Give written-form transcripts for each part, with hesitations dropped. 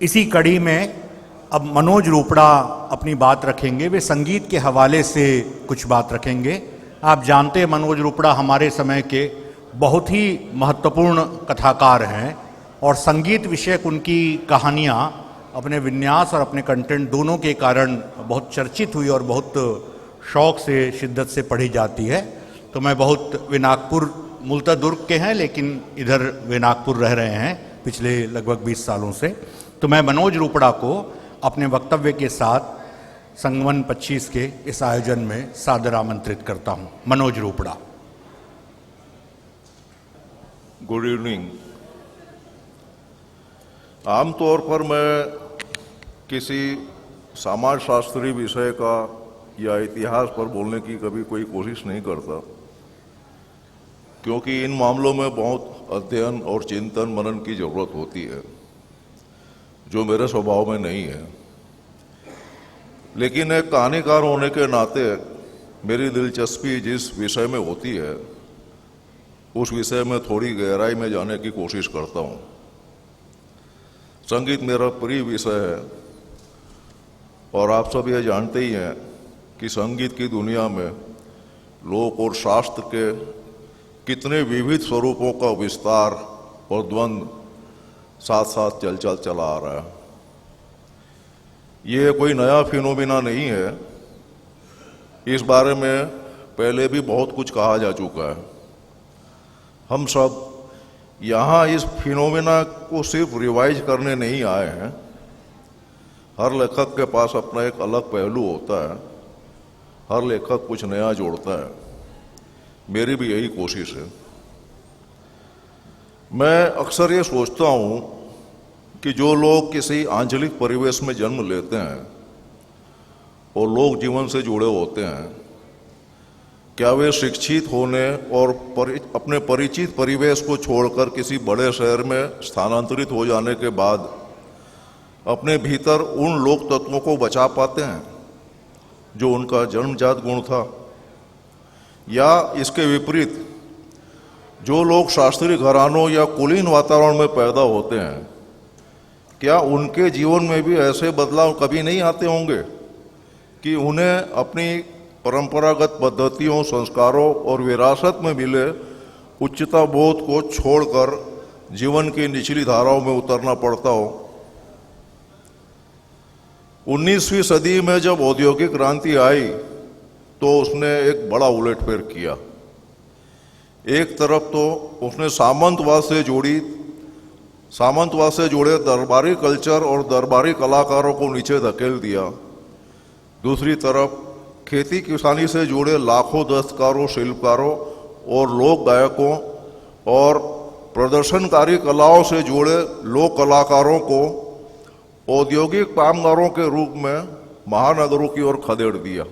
इसी कड़ी में अब मनोज रोपड़ा अपनी बात रखेंगे। वे संगीत के हवाले से कुछ बात रखेंगे। आप जानते हैं मनोज रोपड़ा हमारे समय के बहुत ही महत्वपूर्ण कथाकार हैं और संगीत विषयक उनकी कहानियाँ अपने विन्यास और अपने कंटेंट दोनों के कारण बहुत चर्चित हुई और बहुत शौक से शिद्दत से पढ़ी जाती है। तो मैं वे नागपुर मूलतः दुर्ग के हैं लेकिन इधर वे नागपुर रह रहे हैं पिछले लगभग 20 सालों से। तो मैं मनोज रोपड़ा को अपने वक्तव्य के साथ संगमन 25 के इस आयोजन में सादर आमंत्रित करता हूं। मनोज रोपड़ा। Good evening. आमतौर पर मैं किसी समाजशास्त्री विषय का या इतिहास पर बोलने की कभी कोई कोशिश नहीं करता, क्योंकि इन मामलों में बहुत अध्ययन और चिंतन मनन की जरूरत होती है, जो मेरे स्वभाव में नहीं है। लेकिन एक कहानीकार होने के नाते मेरी दिलचस्पी जिस विषय में होती है उस विषय में थोड़ी गहराई में जाने की कोशिश करता हूँ। संगीत मेरा प्रिय विषय है और आप सब ये जानते ही हैं कि संगीत की दुनिया में लोक और शास्त्र के कितने विविध स्वरूपों का विस्तार और द्वंद्व साथ साथ चला आ रहा है। ये कोई नया फिनोमिना नहीं है, इस बारे में पहले भी बहुत कुछ कहा जा चुका है। हम सब यहाँ इस फिनोमिना को सिर्फ रिवाइज करने नहीं आए हैं। हर लेखक के पास अपना एक अलग पहलू होता है, हर लेखक कुछ नया जोड़ता है। मेरी भी यही कोशिश है। मैं अक्सर ये सोचता हूँ कि जो लोग किसी आंचलिक परिवेश में जन्म लेते हैं और लोक जीवन से जुड़े होते हैं, क्या वे शिक्षित होने और अपने परिचित परिवेश को छोड़कर किसी बड़े शहर में स्थानांतरित हो जाने के बाद अपने भीतर उन लोक तत्वों को बचा पाते हैं जो उनका जन्मजात गुण था? या इसके विपरीत जो लोग शास्त्रीय घरानों या कुलीन वातावरण में पैदा होते हैं, क्या उनके जीवन में भी ऐसे बदलाव कभी नहीं आते होंगे कि उन्हें अपनी परंपरागत पद्धतियों, संस्कारों और विरासत में मिले उच्चता बोध को छोड़कर जीवन की निचली धाराओं में उतरना पड़ता हो? 19वीं सदी में जब औद्योगिक क्रांति आई तो उसने एक बड़ा उलटफेर किया। एक तरफ तो उसने सामंतवाद से जुड़े दरबारी कल्चर और दरबारी कलाकारों को नीचे धकेल दिया। दूसरी तरफ खेती किसानी से जुड़े लाखों दस्तकारों, शिल्पकारों और लोक गायकों और प्रदर्शनकारी कलाओं से जुड़े लोक कलाकारों को औद्योगिक कामगारों के रूप में महानगरों की ओर खदेड़ दिया।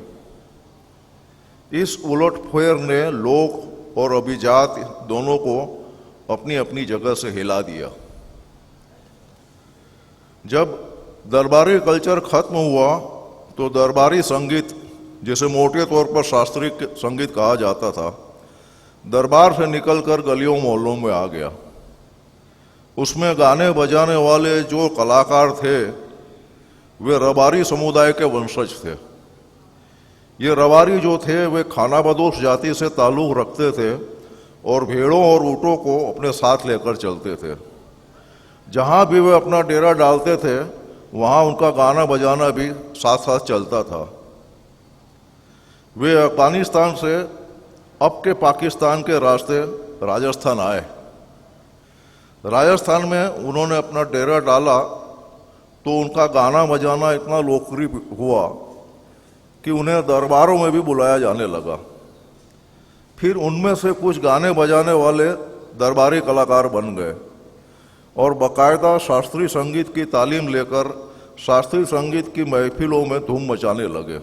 इस उलटफेर ने लोक और अभिजात दोनों को अपनी अपनी जगह से हिला दिया। जब दरबारी कल्चर खत्म हुआ तो दरबारी संगीत, जिसे मोटे तौर पर शास्त्रीय संगीत कहा जाता था, दरबार से निकलकर गलियों मोहल्लों में आ गया। उसमें गाने बजाने वाले जो कलाकार थे वे रबारी समुदाय के वंशज थे। ये रबारी जो थे वे खानाबदोश जाति से ताल्लुक़ रखते थे और भेड़ों और ऊँटों को अपने साथ लेकर चलते थे। जहाँ भी वे अपना डेरा डालते थे वहाँ उनका गाना बजाना भी साथ साथ चलता था। वे अफगानिस्तान से अब के पाकिस्तान के रास्ते राजस्थान आए। राजस्थान में उन्होंने अपना डेरा डाला तो उनका गाना बजाना इतना लोकप्रिय हुआ कि उन्हें दरबारों में भी बुलाया जाने लगा। फिर उनमें से कुछ गाने बजाने वाले दरबारी कलाकार बन गए और बाकायदा शास्त्रीय संगीत की तालीम लेकर शास्त्रीय संगीत की महफिलों में धूम मचाने लगे।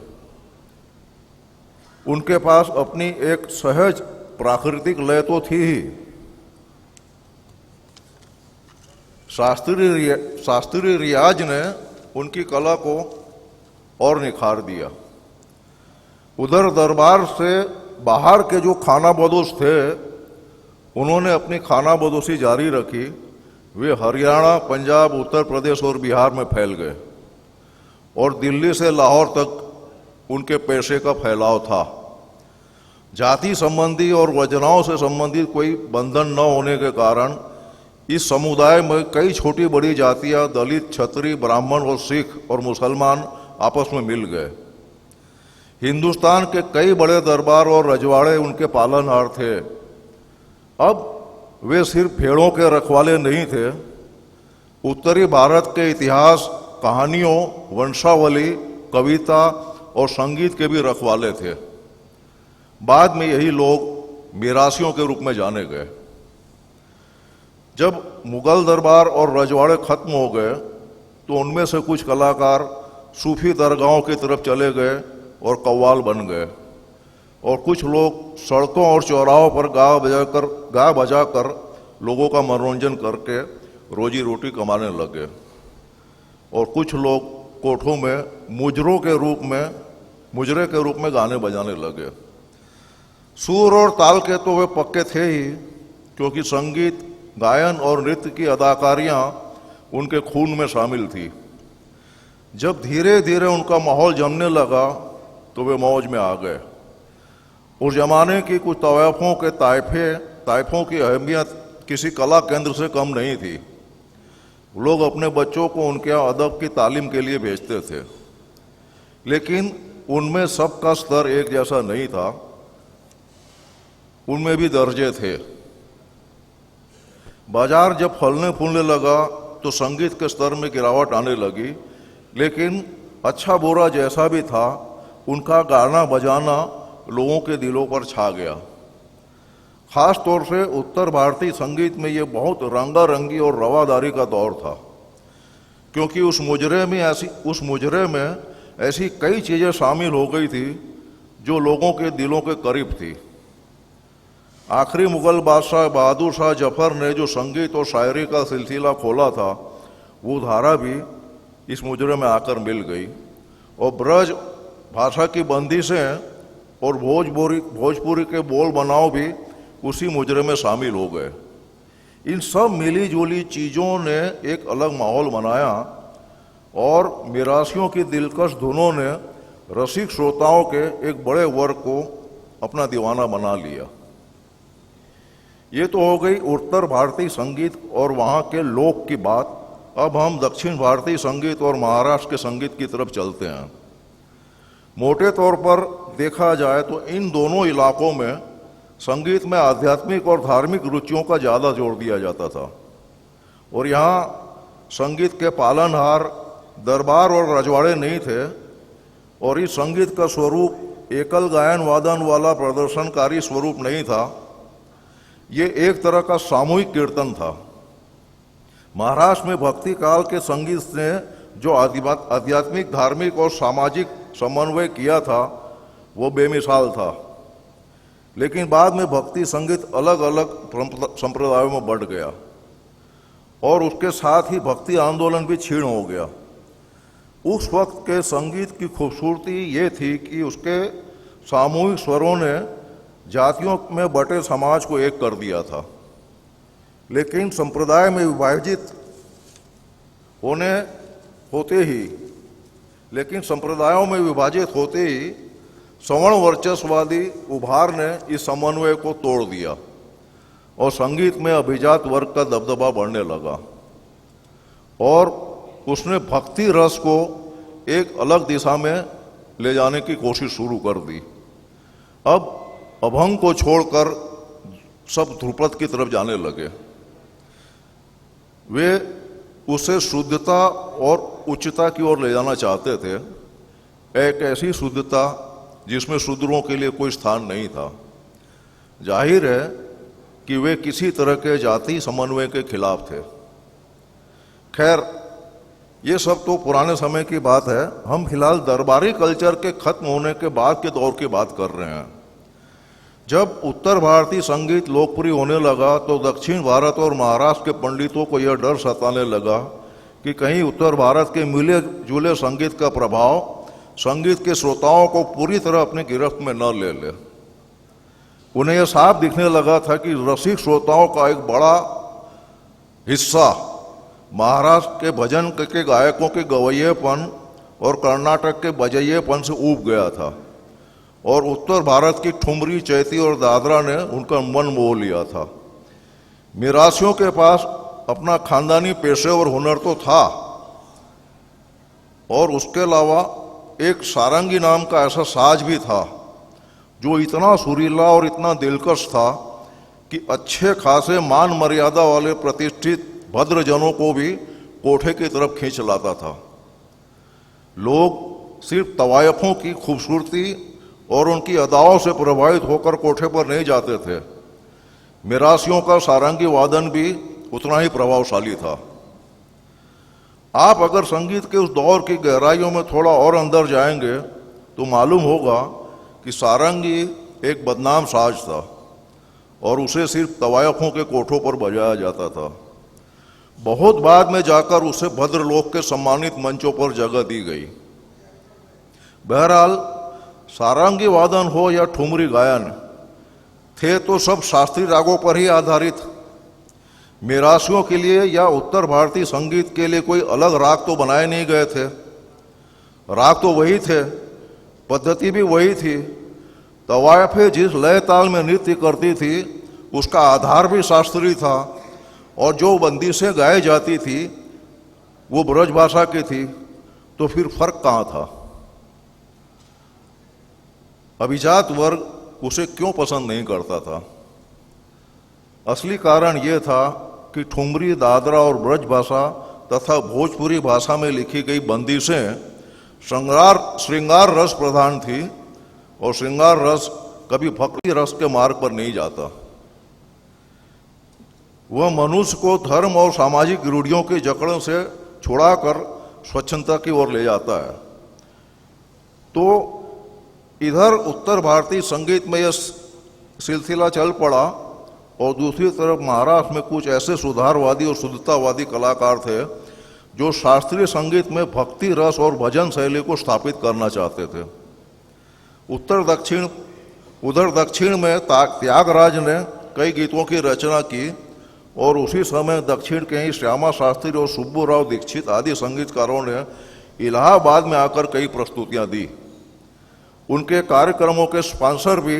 उनके पास अपनी एक सहज प्राकृतिक लय तो थी ही। शास्त्रीय रियाज ने उनकी कला को और निखार दिया। उधर दरबार से बाहर के जो खानाबदोश थे उन्होंने अपनी खानाबदोशी जारी रखी। वे हरियाणा, पंजाब, उत्तर प्रदेश और बिहार में फैल गए और दिल्ली से लाहौर तक उनके पैसे का फैलाव था। जाति संबंधी और वजनाओं से संबंधित कोई बंधन न होने के कारण इस समुदाय में कई छोटी बड़ी जातियां, दलित, क्षत्रिय, ब्राह्मण और सिख और मुसलमान आपस में मिल गए। हिंदुस्तान के कई बड़े दरबार और रजवाड़े उनके पालनहार थे। अब वे सिर्फ भेड़ों के रखवाले नहीं थे, उत्तरी भारत के इतिहास, कहानियों, वंशावली, कविता और संगीत के भी रखवाले थे। बाद में यही लोग मिरासियों के रूप में जाने गए। जब मुगल दरबार और रजवाड़े खत्म हो गए तो उनमें से कुछ कलाकार सूफी दरगाहों की तरफ चले गए और कव्वाल बन गए और कुछ लोग सड़कों और चौराहों पर गा बजाकर लोगों का मनोरंजन करके रोजी रोटी कमाने लगे और कुछ लोग कोठों में मुजरे के रूप में गाने बजाने लगे। सुर और ताल के तो वे पक्के थे ही, क्योंकि संगीत, गायन और नृत्य की अदाकारियां उनके खून में शामिल थी। जब धीरे धीरे उनका माहौल जमने लगा तो वे मौज में आ गए। उस जमाने की कुछ तवायफों के ताइफों की अहमियत किसी कला केंद्र से कम नहीं थी। लोग अपने बच्चों को उनके यहाँ अदब की तालीम के लिए भेजते थे, लेकिन उनमें सबका स्तर एक जैसा नहीं था। उनमें भी दर्जे थे। बाजार जब फलने फूलने लगा तो संगीत के स्तर में गिरावट आने लगी, लेकिन अच्छा बुरा जैसा भी था, उनका गाना बजाना लोगों के दिलों पर छा गया। खास तौर से उत्तर भारतीय संगीत में ये बहुत रंगारंगी और रवादारी का दौर था, क्योंकि उस मुजरे में ऐसी कई चीज़ें शामिल हो गई थी जो लोगों के दिलों के करीब थी। आखिरी मुगल बादशाह बहादुर शाह जफर ने जो संगीत और शायरी का सिलसिला खोला था, वो धारा भी इस मुजरे में आकर मिल गई और ब्रज भाषा की बंदिशें और भोजपुरी के बोल बनाव भी उसी मुजरे में शामिल हो गए। इन सब मिली जुली चीज़ों ने एक अलग माहौल बनाया और मिरासियों की दिलकश धुनों ने रसिक श्रोताओं के एक बड़े वर्ग को अपना दीवाना बना लिया। ये तो हो गई उत्तर भारतीय संगीत और वहाँ के लोक की बात। अब हम दक्षिण भारतीय संगीत और महाराष्ट्र के संगीत की तरफ चलते हैं। मोटे तौर पर देखा जाए तो इन दोनों इलाकों में संगीत में आध्यात्मिक और धार्मिक रुचियों का ज़्यादा जोर दिया जाता था और यहाँ संगीत के पालनहार दरबार और रजवाड़े नहीं थे और इस संगीत का स्वरूप एकल गायन वादन वाला प्रदर्शनकारी स्वरूप नहीं था। ये एक तरह का सामूहिक कीर्तन था। महाराष्ट्र में भक्ति काल के संगीत ने जो आध्यात्मिक, धार्मिक और सामाजिक समन्वय किया था वो बेमिसाल था, लेकिन बाद में भक्ति संगीत अलग अलग संप्रदायों में बढ़ गया और उसके साथ ही भक्ति आंदोलन भी क्षीण हो गया। उस वक्त के संगीत की खूबसूरती ये थी कि उसके सामूहिक स्वरों ने जातियों में बटे समाज को एक कर दिया था, लेकिन संप्रदाय में विभाजित होते ही सवर्ण वर्चस्ववादी उभार ने इस समन्वय को तोड़ दिया और संगीत में अभिजात वर्ग का दबदबा बढ़ने लगा और उसने भक्ति रस को एक अलग दिशा में ले जाने की कोशिश शुरू कर दी। अब अभंग को छोड़कर सब ध्रुपद की तरफ जाने लगे। वे उसे शुद्धता और उच्चता की ओर ले जाना चाहते थे, एक ऐसी शुद्धता जिसमें शूद्रों के लिए कोई स्थान नहीं था। जाहिर है कि वे किसी तरह के जाति समन्वय के खिलाफ थे। खैर, ये सब तो पुराने समय की बात है। हम फिलहाल दरबारी कल्चर के खत्म होने के बाद के दौर की बात कर रहे हैं। जब उत्तर भारतीय संगीत लोकप्रिय होने लगा तो दक्षिण भारत और महाराष्ट्र के पंडितों को यह डर सताने लगा कि कहीं उत्तर भारत के मिले जुले संगीत का प्रभाव संगीत के श्रोताओं को पूरी तरह अपनी गिरफ्त में न ले ले। उन्हें यह साफ दिखने लगा था कि रसिक श्रोताओं का एक बड़ा हिस्सा महाराष्ट्र के भजन के गायकों के गवैयेपन और कर्नाटक के बजैयेपन से ऊब गया था और उत्तर भारत की ठुमरी, चैती और दादरा ने उनका मन मोह लिया था। मिरासियों के पास अपना खानदानी पेशे और हुनर तो था और उसके अलावा एक सारंगी नाम का ऐसा साज भी था जो इतना सुरीला और इतना दिलकश था कि अच्छे खासे मान मर्यादा वाले प्रतिष्ठित भद्रजनों को भी कोठे की तरफ खींच लाता था। लोग सिर्फ तवायफों की खूबसूरती और उनकी अदाओं से प्रभावित होकर कोठे पर नहीं जाते थे, मिरासियों का सारंगी वादन भी उतना ही प्रभावशाली था। आप अगर संगीत के उस दौर की गहराइयों में थोड़ा और अंदर जाएंगे तो मालूम होगा कि सारंगी एक बदनाम साज था और उसे सिर्फ तवायफों के कोठों पर बजाया जाता था। बहुत बाद में जाकर उसे भद्रलोक के सम्मानित मंचों पर जगह दी गई। बहरहाल सारंगी वादन हो या ठुमरी गायन, थे तो सब शास्त्रीय रागों पर ही आधारित। मिरासियों के लिए या उत्तर भारतीय संगीत के लिए कोई अलग राग तो बनाए नहीं गए थे। राग तो वही थे, पद्धति भी वही थी। तवायफे जिस लय ताल में नृत्य करती थी उसका आधार भी शास्त्रीय था और जो बंदिशें गाई जाती थी वो ब्रज भाषा की थी। तो फिर फर्क कहाँ था? अभिजात वर्ग उसे क्यों पसंद नहीं करता था? असली कारण ये था कि ठुमरी, दादरा और ब्रज भाषा तथा भोजपुरी भाषा में लिखी गई बंदिशें श्रृंगार रस प्रधान थी और श्रृंगार रस कभी भक्ति रस के मार्ग पर नहीं जाता। वह मनुष्य को धर्म और सामाजिक रूढ़ियों की जकड़ों से छुड़ाकर स्वच्छंदता की ओर ले जाता है। तो इधर उत्तर भारतीय संगीत में यह सिलसिला चल पड़ा और दूसरी तरफ महाराष्ट्र में कुछ ऐसे सुधारवादी और शुद्धतावादी कलाकार थे जो शास्त्रीय संगीत में भक्ति रस और भजन शैली को स्थापित करना चाहते थे। उधर दक्षिण में त्यागराज ने कई गीतों की रचना की और उसी समय दक्षिण के ही श्यामा शास्त्री और सुब्बूराव दीक्षित आदि संगीतकारों ने इलाहाबाद में आकर कई प्रस्तुतियां दी। उनके कार्यक्रमों के स्पॉन्सर भी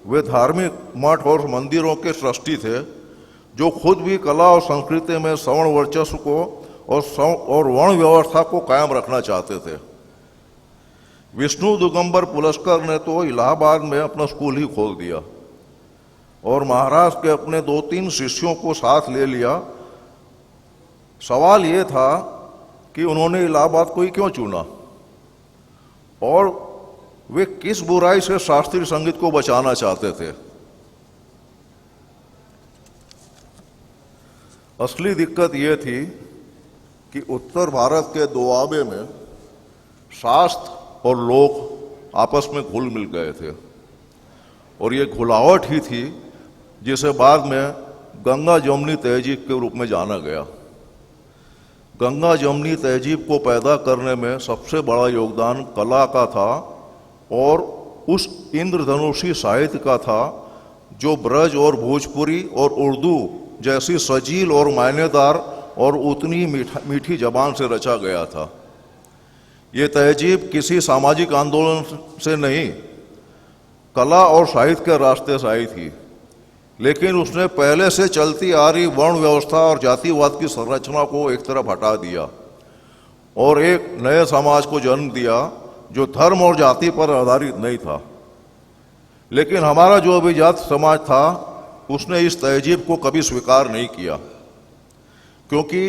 वे धार्मिक मठ और मंदिरों के ट्रस्टी थे जो खुद भी कला और संस्कृति में सवर्ण वर्चस्व को और वर्ण व्यवस्था को कायम रखना चाहते थे। विष्णु दिगंबर पुलस्कर ने तो इलाहाबाद में अपना स्कूल ही खोल दिया और महाराष्ट्र के अपने 2-3 शिष्यों को साथ ले लिया। सवाल ये था कि उन्होंने इलाहाबाद को ही क्यों चुना और वे किस बुराई से शास्त्रीय संगीत को बचाना चाहते थे। असली दिक्कत ये थी कि उत्तर भारत के दोआबे में शास्त्र और लोक आपस में घुल मिल गए थे और ये घुलावट ही थी जिसे बाद में गंगा जमुनी तहजीब के रूप में जाना गया। गंगा जमुनी तहजीब को पैदा करने में सबसे बड़ा योगदान कला का था और उस इंद्रधनुषी साहित्य का था जो ब्रज और भोजपुरी और उर्दू जैसी सजील और मायनेदार और उतनी मीठी जबान से रचा गया था। ये तहजीब किसी सामाजिक आंदोलन से नहीं, कला और साहित्य के रास्ते से आई थी, लेकिन उसने पहले से चलती आ रही वर्ण व्यवस्था और जातिवाद की संरचना को एक तरफ हटा दिया और एक नए समाज को जन्म दिया जो धर्म और जाति पर आधारित नहीं था। लेकिन हमारा जो अभिजात समाज था उसने इस तहजीब को कभी स्वीकार नहीं किया क्योंकि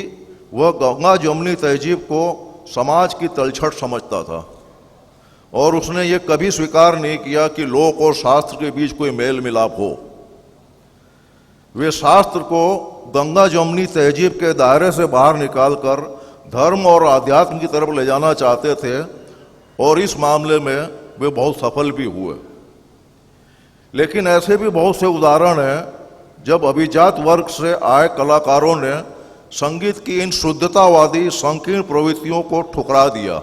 वह गंगा जमुनी तहजीब को समाज की तलछट समझता था और उसने ये कभी स्वीकार नहीं किया कि लोक और शास्त्र के बीच कोई मेल मिलाप हो। वे शास्त्र को गंगा जमुनी तहजीब के दायरे से बाहर निकालकर धर्म और आध्यात्म की तरफ ले जाना चाहते थे और इस मामले में वे बहुत सफल भी हुए। लेकिन ऐसे भी बहुत से उदाहरण हैं जब अभिजात वर्ग से आए कलाकारों ने संगीत की इन शुद्धतावादी संकीर्ण प्रवृत्तियों को ठुकरा दिया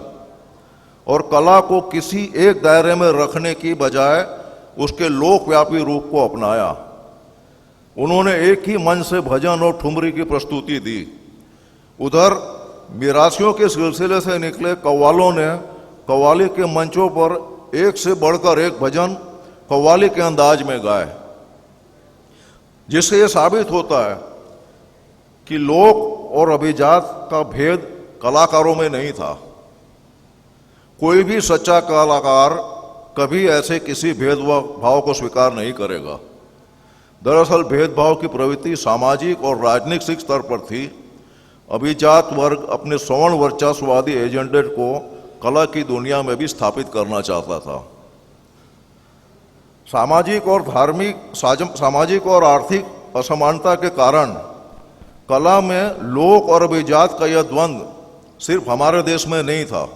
और कला को किसी एक दायरे में रखने की बजाय उसके लोकव्यापी रूप को अपनाया। उन्होंने एक ही मंच से भजन और ठुमरी की प्रस्तुति दी। उधर मिरासियों के सिलसिले से निकले कव्वालों ने कव्वाली के मंचों पर एक से बढ़कर एक भजन कव्वाली के अंदाज में गाए, जिससे यह साबित होता है कि लोक और अभिजात का भेद कलाकारों में नहीं था। कोई भी सच्चा कलाकार कभी ऐसे किसी भेदभाव को स्वीकार नहीं करेगा। दरअसल भेदभाव की प्रवृत्ति सामाजिक और राजनीतिक स्तर पर थी। अभिजात वर्ग अपने सवर्ण वर्चस्ववादी एजेंडे को कला की दुनिया में भी स्थापित करना चाहता था। सामाजिक और आर्थिक असमानता के कारण कला में लोक और अभिजात का यह द्वंद्व सिर्फ हमारे देश में नहीं था,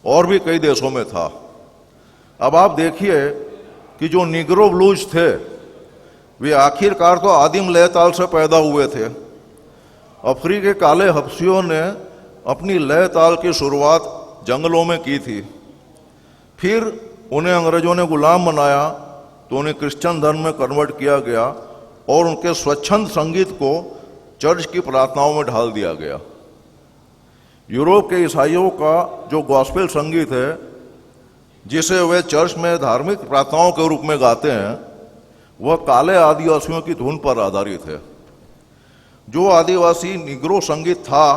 और भी कई देशों में था। अब आप देखिए कि जो निग्रो ब्लूज थे वे आखिरकार तो आदिम लय ताल से पैदा हुए थे। अफ्रीकी के काले हबशियों ने अपनी लय ताल की शुरुआत जंगलों में की थी। फिर उन्हें अंग्रेजों ने गुलाम बनाया तो उन्हें क्रिश्चियन धर्म में कन्वर्ट किया गया और उनके स्वच्छंद संगीत को चर्च की प्रार्थनाओं में ढाल दिया गया। यूरोप के ईसाइयों का जो गॉस्पेल संगीत है, जिसे वे चर्च में धार्मिक प्रार्थनाओं के रूप में गाते हैं, वह काले आदिवासियों की धुन पर आधारित है। जो आदिवासी निग्रो संगीत था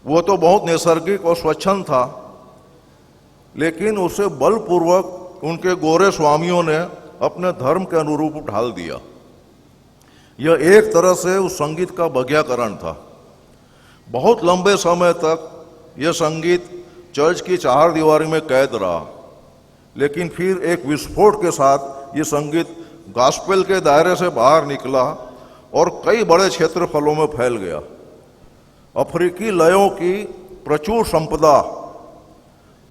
वो तो बहुत नैसर्गिक और स्वच्छंद था, लेकिन उसे बलपूर्वक उनके गोरे स्वामियों ने अपने धर्म के अनुरूप ढाल दिया। यह एक तरह से उस संगीत का बघ्याकरण था। बहुत लंबे समय तक यह संगीत चर्च की चार दीवारी में कैद रहा, लेकिन फिर एक विस्फोट के साथ ये संगीत गॉस्पेल के दायरे से बाहर निकला और कई बड़े क्षेत्रफलों में फैल गया। अफ्रीकी लयों की प्रचुर संपदा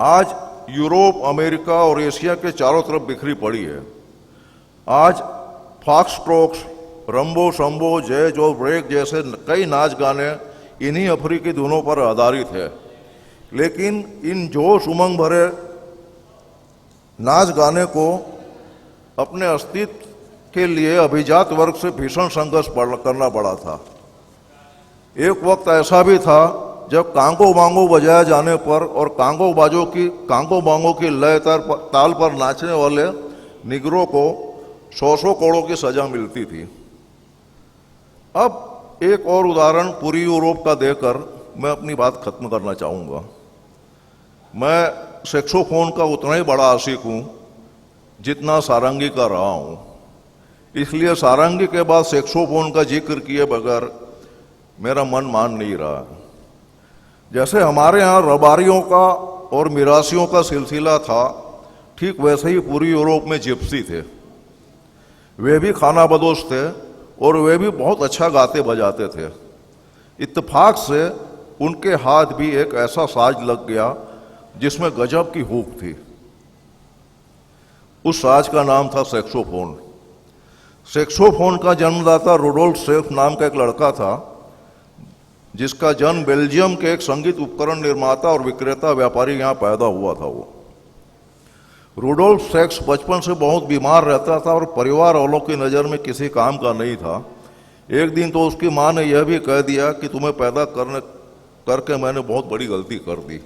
आज यूरोप, अमेरिका और एशिया के चारों तरफ बिखरी पड़ी है। आज फॉक्सट्रोट्स, रंबो शंबो, जैज और ब्रेक जैसे कई नाच गाने इन्हीं अफ्रीकी धुनों पर आधारित है। लेकिन इन जोश उमंग भरे नाच गाने को अपने अस्तित्व के लिए अभिजात वर्ग से भीषण संघर्ष करना पड़ा था। एक वक्त ऐसा भी था जब कांगो बांगो बजाया जाने पर और कांगो बांगो की लय ताल पर नाचने वाले निगरों को 100 करोड़ की सजा मिलती थी। अब एक और उदाहरण पूरी यूरोप का देकर मैं अपनी बात खत्म करना चाहूँगा। मैं सैक्सोफोन का उतना ही बड़ा आशिक हूँ जितना सारंगी का रहा हूँ, इसलिए सारंगी के बाद सैक्सोफोन का जिक्र किए बगैर मेरा मन मान नहीं रहा। जैसे हमारे यहाँ रबारियों का और मिरासियों का सिलसिला था, ठीक वैसे ही पूरी यूरोप में जिप्सी थे। वे भी खानाबदोश थे और वे भी बहुत अच्छा गाते बजाते थे। इत्तेफाक से उनके हाथ भी एक ऐसा साज लग गया जिसमें गजब की हुक थी। उस साज का नाम था सैक्सोफोन। सैक्सोफोन का जन्मदाता रुडोल्फ सेफ नाम का एक लड़का था, जिसका जन्म बेल्जियम के एक संगीत उपकरण निर्माता और विक्रेता व्यापारी यहाँ पैदा हुआ था। वो रुडोल्फ सेक्स बचपन से बहुत बीमार रहता था और परिवार वालों की नज़र में किसी काम का नहीं था। एक दिन तो उसकी माँ ने यह भी कह दिया कि तुम्हें पैदा करके मैंने बहुत बड़ी गलती कर दी।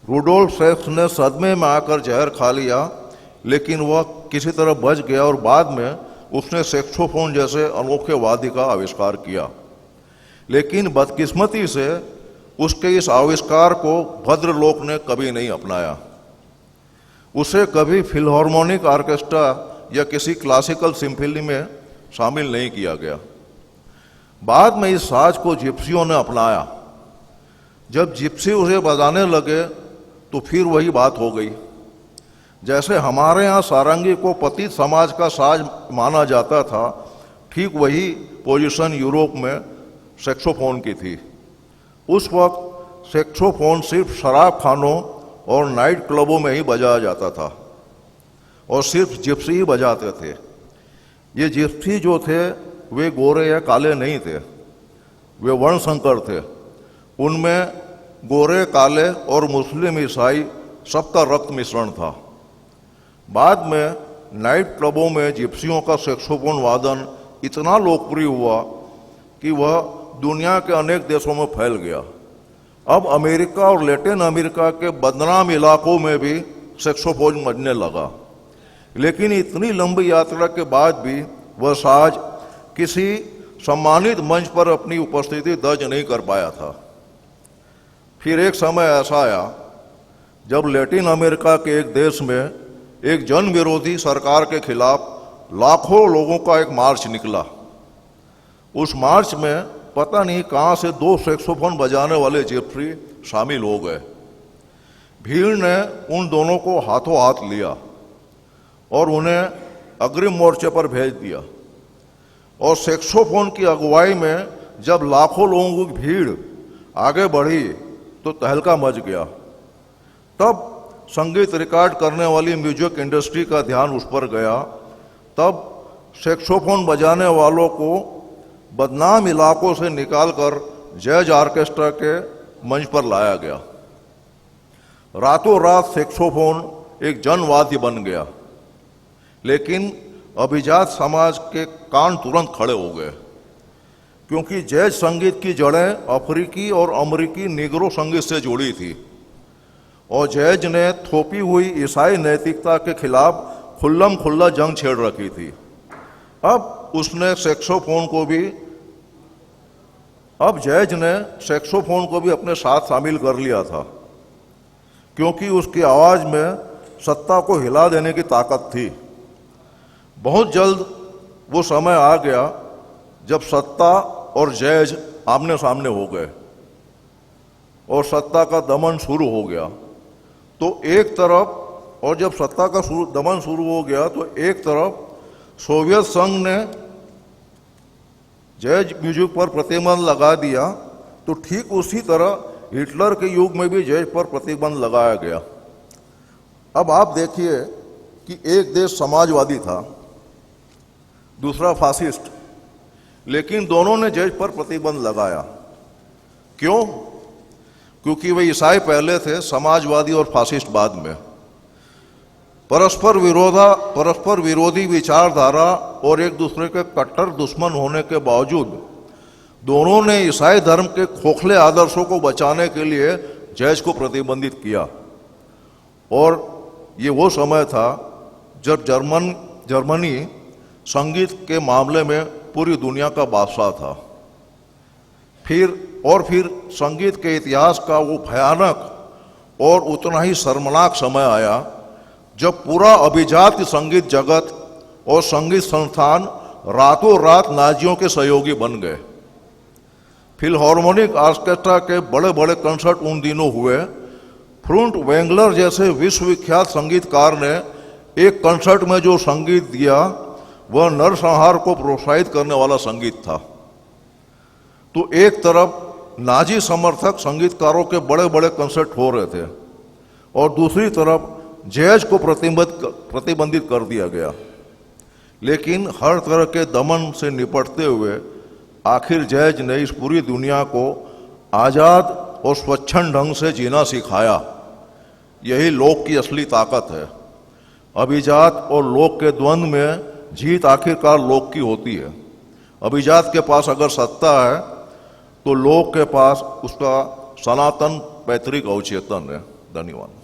रुडोल्फ सेक्स ने सदमे में आकर जहर खा लिया, लेकिन वह किसी तरह बच गया और बाद में उसने सैक्सोफोन जैसे अनोखे वाद्य का आविष्कार किया। लेकिन बदकिस्मती से उसके इस आविष्कार को भद्रलोक ने कभी नहीं अपनाया। उसे कभी फिलहार्मोनिक ऑर्केस्ट्रा या किसी क्लासिकल सिम्फनी में शामिल नहीं किया गया। बाद में इस साज को जिप्सियों ने अपनाया। जब जिप्सी उसे बजाने लगे तो फिर वही बात हो गई। जैसे हमारे यहाँ सारंगी को पतित समाज का साज माना जाता था, ठीक वही पोजीशन यूरोप में सैक्सोफोन की थी। उस वक्त सैक्सोफोन सिर्फ शराब खानों और नाइट क्लबों में ही बजाया जाता था और सिर्फ जिप्सी ही बजाते थे। ये जिप्सी जो थे वे गोरे या काले नहीं थे, वे वर्णसंकर थे। उनमें गोरे, काले और मुस्लिम, ईसाई सबका रक्त मिश्रण था। बाद में नाइट क्लबों में जिप्सियों का सैक्सोफोन वादन इतना लोकप्रिय हुआ कि वह दुनिया के अनेक देशों में फैल गया। अब अमेरिका और लैटिन अमेरिका के बदनाम इलाकों में भी सैक्सोफोन बजने लगा। लेकिन इतनी लंबी यात्रा के बाद भी वह साज किसी सम्मानित मंच पर अपनी उपस्थिति दर्ज नहीं कर पाया था। फिर एक समय ऐसा आया जब लैटिन अमेरिका के एक देश में एक जन विरोधी सरकार के खिलाफ लाखों लोगों का एक मार्च निकला। उस मार्च में पता नहीं कहां से 2 सैक्सोफोन बजाने वाले जिप्सी शामिल हो गए। भीड़ ने उन दोनों को हाथों हाथ लिया और उन्हें अग्रिम मोर्चे पर भेज दिया। और सैक्सोफोन की अगुवाई में जब लाखों लोगों की भीड़ आगे बढ़ी तो तहलका मच गया। तब संगीत रिकॉर्ड करने वाली म्यूजिक इंडस्ट्री का ध्यान उस पर गया। तब सैक्सोफोन बजाने वालों को बदनाम इलाकों से निकालकर जैज ऑर्केस्ट्रा के मंच पर लाया गया। रातों रात सैक्सोफोन एक जनवाद्य बन गया। लेकिन अभिजात समाज के कान तुरंत खड़े हो गए, क्योंकि जैज संगीत की जड़ें अफ्रीकी और अमरीकी निगरो संगीत से जुड़ी थी और जैज ने थोपी हुई ईसाई नैतिकता के खिलाफ खुल्लम खुल्ला जंग छेड़ रखी थी। अब जैज ने सैक्सोफोन को भी अपने साथ शामिल कर लिया था, क्योंकि उसकी आवाज में सत्ता को हिला देने की ताकत थी। बहुत जल्द वो समय आ गया जब सत्ता और जैज आमने सामने हो गए और सत्ता का दमन शुरू हो गया। तो एक तरफ और जब सत्ता का दमन शुरू हो गया तो एक तरफ सोवियत संघ ने जैज म्यूजिक पर प्रतिबंध लगा दिया, तो ठीक उसी तरह हिटलर के युग में भी जैज पर प्रतिबंध लगाया गया। अब आप देखिए कि एक देश समाजवादी था, दूसरा फासिस्ट, लेकिन दोनों ने जैज पर प्रतिबंध लगाया। क्यों? क्योंकि वे ईसाई पहले थे, समाजवादी और फासिस्ट बाद में। परस्पर विरोधी विचारधारा और एक दूसरे के कट्टर दुश्मन होने के बावजूद दोनों ने ईसाई धर्म के खोखले आदर्शों को बचाने के लिए जैज को प्रतिबंधित किया। और ये वो समय था जब जर्मनी संगीत के मामले में पूरी दुनिया का बादशाह था। फिर संगीत के इतिहास का वो भयानक और उतना ही शर्मनाक समय आया जब पूरा अभिजात संगीत जगत और संगीत संस्थान रातों रात नाजियों के सहयोगी बन गए। फिलहार्मोनिक ऑर्केस्ट्रा के बड़े बड़े कंसर्ट उन दिनों हुए। फ्रुंट वेंगलर जैसे विश्वविख्यात संगीतकार ने एक कंसर्ट में जो संगीत दिया वह नरसंहार को प्रोत्साहित करने वाला संगीत था। तो एक तरफ नाजी समर्थक संगीतकारों के बड़े बड़े कंसर्ट हो रहे थे और दूसरी तरफ जैज को प्रतिबंधित कर दिया गया। लेकिन हर तरह के दमन से निपटते हुए आखिर जैज ने इस पूरी दुनिया को आज़ाद और स्वच्छंद ढंग से जीना सिखाया। यही लोक की असली ताकत है। अभिजात और लोक के द्वंद्व में जीत आखिरकार लोक की होती है। अभिजात के पास अगर सत्ता है तो लोक के पास उसका सनातन पैतृक अवचेतन है। धन्यवाद।